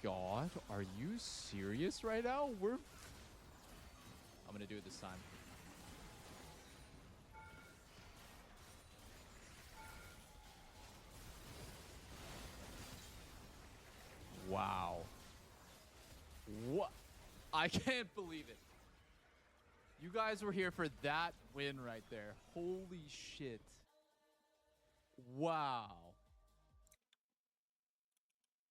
god. Are you serious right now? I'm gonna do it this time. Wow. What? I can't believe it. You guys were here for that win right there. Holy shit. Wow.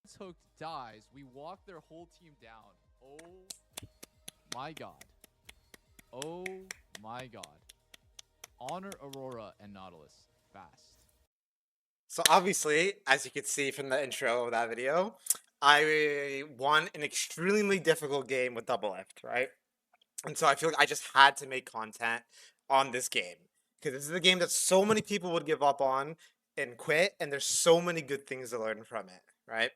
This hook dies. We walk their whole team down. Oh my god. Oh my god. Honor Aurora and Nautilus. Fast. So obviously, as you can see from the intro of that video, I won an extremely difficult game with Doublelift, right? And so I feel like I just had to make content on this game because this is a game that so many people would give up on and quit, and there's so many good things to learn from it, right?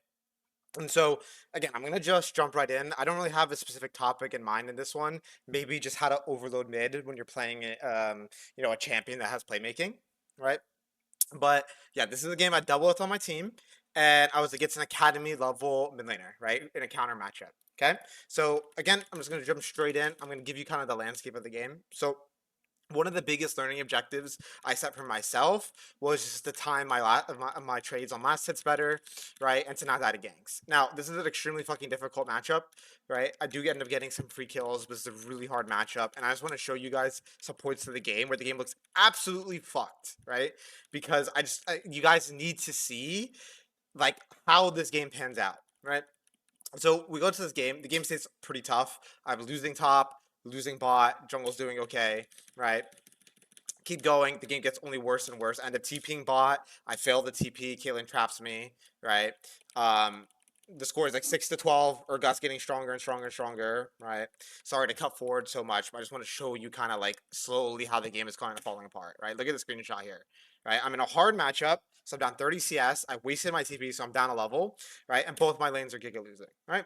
And so again, I'm gonna just jump right in. I don't really have a specific topic in mind in this one. Maybe just how to overload mid when you're playing, a champion that has playmaking, right? But yeah, this is a game I double with on my team, and I was against an academy level mid laner, right, in a counter matchup. Okay, so again, I'm just gonna jump straight in. I'm gonna give you kind of the landscape of the game. So one of the biggest learning objectives I set for myself was just to time my trades on last hits better, right, and to not die to ganks. Now, this is an extremely fucking difficult matchup, right? I do end up getting some free kills, but it's a really hard matchup, and I just want to show you guys some points to the game where the game looks absolutely fucked, right? Because you guys need to see like how this game pans out, right? So we go to this game. The game stays pretty tough. I'm losing top, losing bot, jungle's doing okay, right? Keep going. The game gets only worse and worse. I end up TPing bot. I fail the TP. Caitlyn traps me, right? Um, the score is like 6-12. Urgot's getting stronger and stronger and stronger, right? Sorry to cut forward so much, but I just want to show you kind of like slowly how the game is kind of falling apart, right? Look at the screenshot here, right? I'm in a hard matchup, so I'm down 30 CS. I wasted my TP, so I'm down a level, right? And both my lanes are giga losing, right?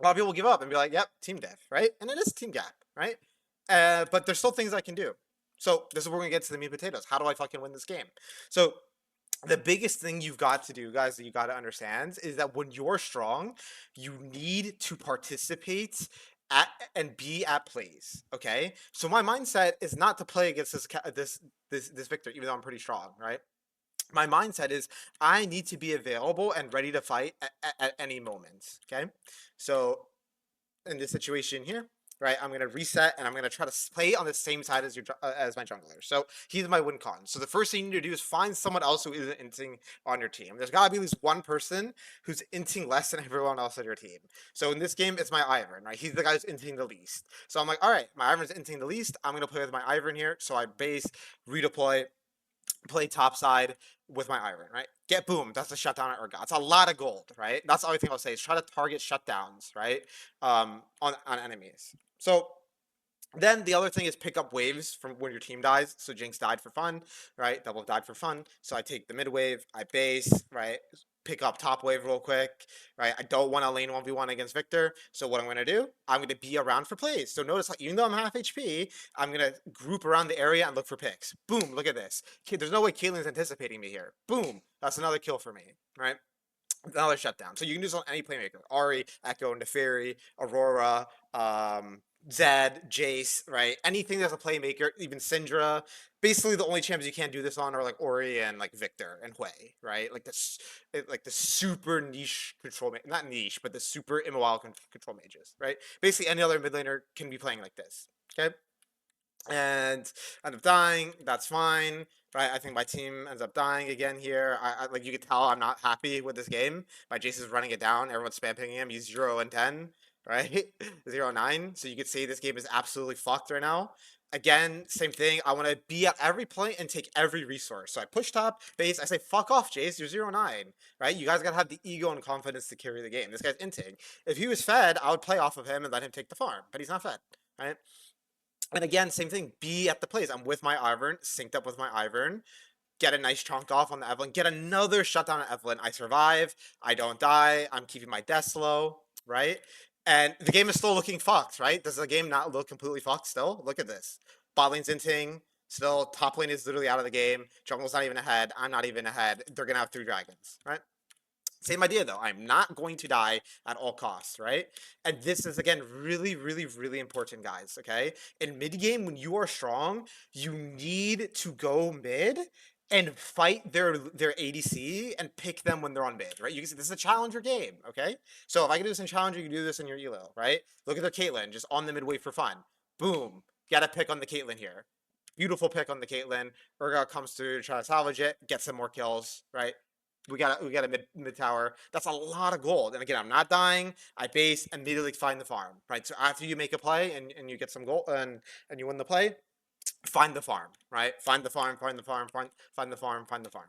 A lot of people give up and be like, yep, team death, right? And it is team gap, right? But there's still things I can do. So this is where we're gonna get to the meat and potatoes. How do I fucking win this game? So the biggest thing you've got to do, guys, that you got to understand is that when you're strong, you need to participate at and be at plays. Okay, so my mindset is not to play against this Victor, even though I'm pretty strong, right? My mindset is I need to be available and ready to fight at any moment. Okay, so in this situation here, right, I'm gonna reset and I'm gonna try to play on the same side as as my jungler. So he's my win con. So the first thing you need to do is find someone else who isn't inting on your team. There's gotta be at least one person who's inting less than everyone else on your team. So in this game, it's my Ivern, right? He's the guy who's inting the least. So I'm like, all right, my Ivern's inting the least. I'm gonna play with my Ivern here. So I base, redeploy, play top side with my Iron, right? Get boom. That's a shutdown at Urgot. It's a lot of gold, right? That's the only thing I'll say is try to target shutdowns, right? On enemies. So then the other thing is pick up waves from when your team dies. So Jinx died for fun, right? Double died for fun. So I take the mid wave, I base, right? Pick up top wave real quick, right? I don't want to lane 1v1 against Victor. So what I'm going to do, I'm going to be around for plays. So notice, even though I'm half HP, I'm going to group around the area and look for picks. Boom, look at this. There's no way Caitlyn's anticipating me here. Boom, that's another kill for me, right? Another shutdown. So you can do this on any playmaker. Ari, Echo, Neferi, Aurora, Zed, Jace, right? Anything that's a playmaker, even Syndra. Basically, the only champs you can't do this on are like Ori and like Victor and Hui, right? Like the super niche control, not niche, but the super immobile control mages, right? Basically, any other mid laner can be playing like this. Okay, and end up dying. That's fine, right? I think my team ends up dying again here. Like you can tell, I'm not happy with this game. My Jace is running it down. Everyone's spamming him. He's 0 and 10, right? 0 9. So you could see this game is absolutely fucked right now. Again, same thing. I want to be at every point and take every resource. So I push top base. I say, fuck off, Jace. You're 0 9, right? You guys got to have the ego and confidence to carry the game. This guy's inting. If he was fed, I would play off of him and let him take the farm. But he's not fed, right? And again, same thing. Be at the plays. I'm with my Ivern, synced up with my Ivern. Get a nice chunk off on the Evelyn. Get another shutdown on Evelyn. I survive. I don't die. I'm keeping my death low, right? And the game is still looking fucked, right? Does the game not look completely fucked still? Look at this. Bot lane's inting. Still, top lane is literally out of the game. Jungle's not even ahead. I'm not even ahead. They're gonna have 3 dragons, right? Same idea though. I'm not going to die at all costs, right? And this is again really, really, really important, guys. Okay, in mid game when you are strong, you need to go mid and fight their ADC and pick them when they're on mid, right? You can see this is a challenger game, okay? So if I can do this in challenger, you can do this in your elo, right? Look at their Caitlyn just on the mid wave for fun. Boom, got a pick on the Caitlyn here. Beautiful pick on the Caitlyn. Urgot comes through to try to salvage it, get some more kills, right? We got a mid tower. That's a lot of gold. And again, I'm not dying. I base immediately find the farm, right? So after you make a play and you get some gold and you win the play, find the farm, right? Find the farm, find the farm, find the farm, find the farm.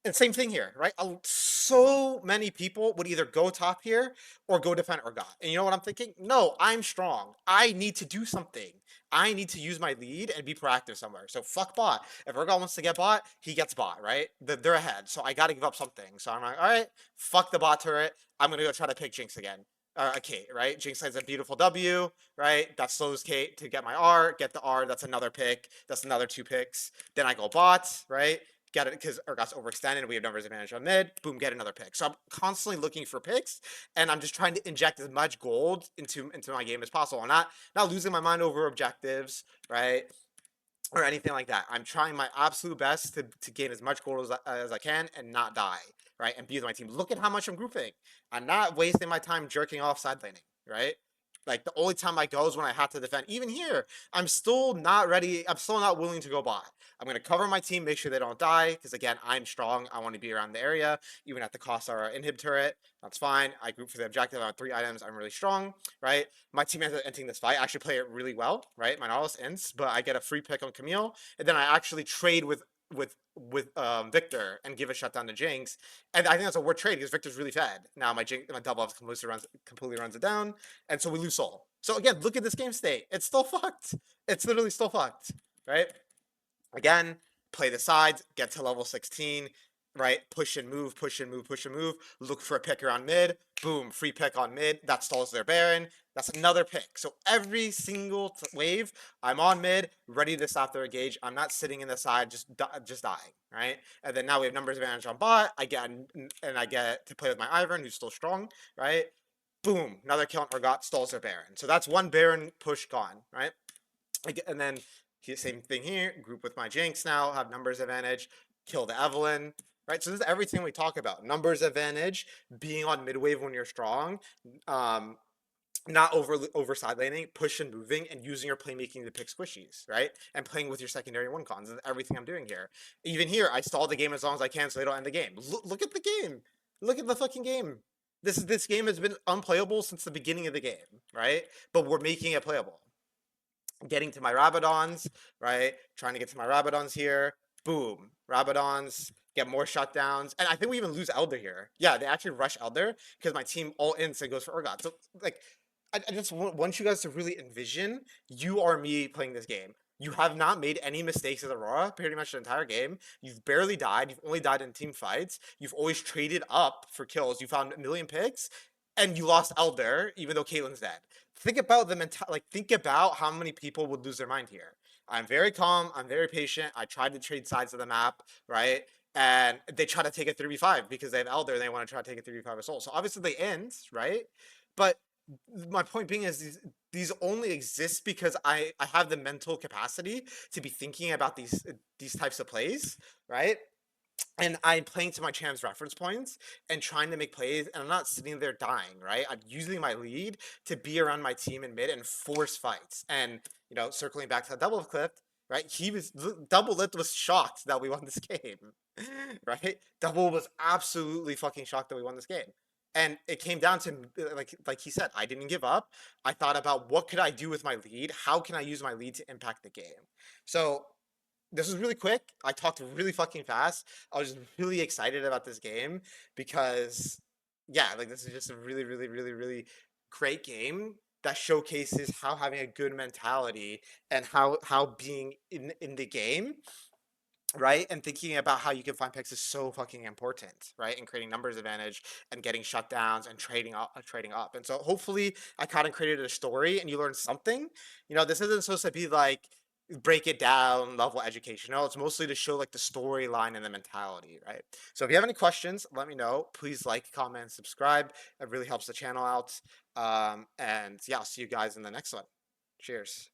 And same thing here, right? So many people would either go top here or go defend Urgot. And you know what I'm thinking? No, I'm strong. I need to do something. I need to use my lead and be proactive somewhere. So fuck bot. If Urgot wants to get bot, he gets bot, right? They're ahead. So I got to give up something. So I'm like, all right, fuck the bot turret. I'm going to go try to pick Jinx again. Kate, right? Jinx has a beautiful W, right? That slows Kate to get my R, get the R. That's another pick. That's another 2 picks. Then I go bot, right? Get it because Urgot's overextended. We have numbers advantage on mid. Boom, get another pick. So I'm constantly looking for picks, and I'm just trying to inject as much gold into my game as possible. I'm not losing my mind over objectives, right? Or anything like that. I'm trying my absolute best to gain as much gold as I can and not die, right? And be with my team. Look at how much I'm grouping. I'm not wasting my time jerking off side laning, right? Like the only time I go is when I have to defend. Even here, I'm still not ready. I'm still not willing to go bot. I'm going to cover my team, make sure they don't die. Because again, I'm strong. I want to be around the area, even at the cost of our inhib turret. That's fine. I group for the objective. I have 3 items. I'm really strong, right? My teammates are entering this fight. I actually play it really well, right? My Nautilus ends, but I get a free pick on Camille, and then I actually trade with Victor and give a shutdown to Jinx. And I think that's a worth trade because Victor's really fed. Now my Doublelift completely runs it down, and so we lose soul. So again, look at this game state. It's still fucked. It's literally still fucked, right? Again, play the sides, get to level 16, right? Push and move, push and move, push and move. Look for a pick around mid. Boom, free pick on mid. That stalls their Baron. That's another pick. So every single wave, I'm on mid, ready to stop their engage. I'm not sitting in the side, just dying, right? And then now we have numbers advantage on bot. I get to play with my Ivern, who's still strong, right? Boom, another kill on Urgot, stalls their Baron. So that's one Baron push gone, right? And then same thing here. Group with my Jinx now, have numbers advantage, kill the Evelyn, right? So this is everything we talk about. Numbers advantage, being on mid wave when you're strong, not over side laning, push and moving, and using your playmaking to pick squishies, right? And playing with your secondary one cons. That's everything I'm doing here. Even here, I stall the game as long as I can so they don't end the game. Look at the game. Look at the fucking game. This game has been unplayable since the beginning of the game, right? But we're making it playable. Getting to my Rabadons, right? Trying to get to my Rabadons here. Boom. Rabadons, get more shutdowns. And I think we even lose Elder here. Yeah, they actually rush Elder because my team all in so goes for Urgot. So, like, I just want you guys to really envision you are me playing this game. You have not made any mistakes as Aurora pretty much the entire game. You've barely died. You've only died in team fights. You've always traded up for kills. You found a million picks, and you lost Elder, even though Caitlyn's dead. Think about think about how many people would lose their mind here. I'm very calm. I'm very patient. I tried to trade sides of the map, right? And they try to take a 3v5 because they have Elder and they want to try to take a 3v5 with Soul. So obviously they end, right? But my point being is these only exist because I have the mental capacity to be thinking about these types of plays, right? And I'm playing to my champs reference points and trying to make plays, and I'm not sitting there dying, right? I'm using my lead to be around my team in mid and force fights. And circling back to the double clip, right? Doublelift was shocked that we won this game, right? Double was absolutely fucking shocked that we won this game. And it came down to like he said, I didn't give up. I thought about what could I do with my lead? How can I use my lead to impact the game? So this was really quick. I talked really fucking fast. I was just really excited about this game because, yeah, like this is just a really, really, really, really great game that showcases how having a good mentality and how being in the game, right, and thinking about how you can find picks is so fucking important, right, and creating numbers advantage and getting shutdowns and trading up. And so hopefully I kind of created a story and you learned something. This isn't supposed to be like break it down level educational. It's mostly to show like the storyline and the mentality, right? So if you have any questions, let me know. Please like, comment, subscribe. It really helps the channel out. And yeah, I'll see you guys in the next one. Cheers.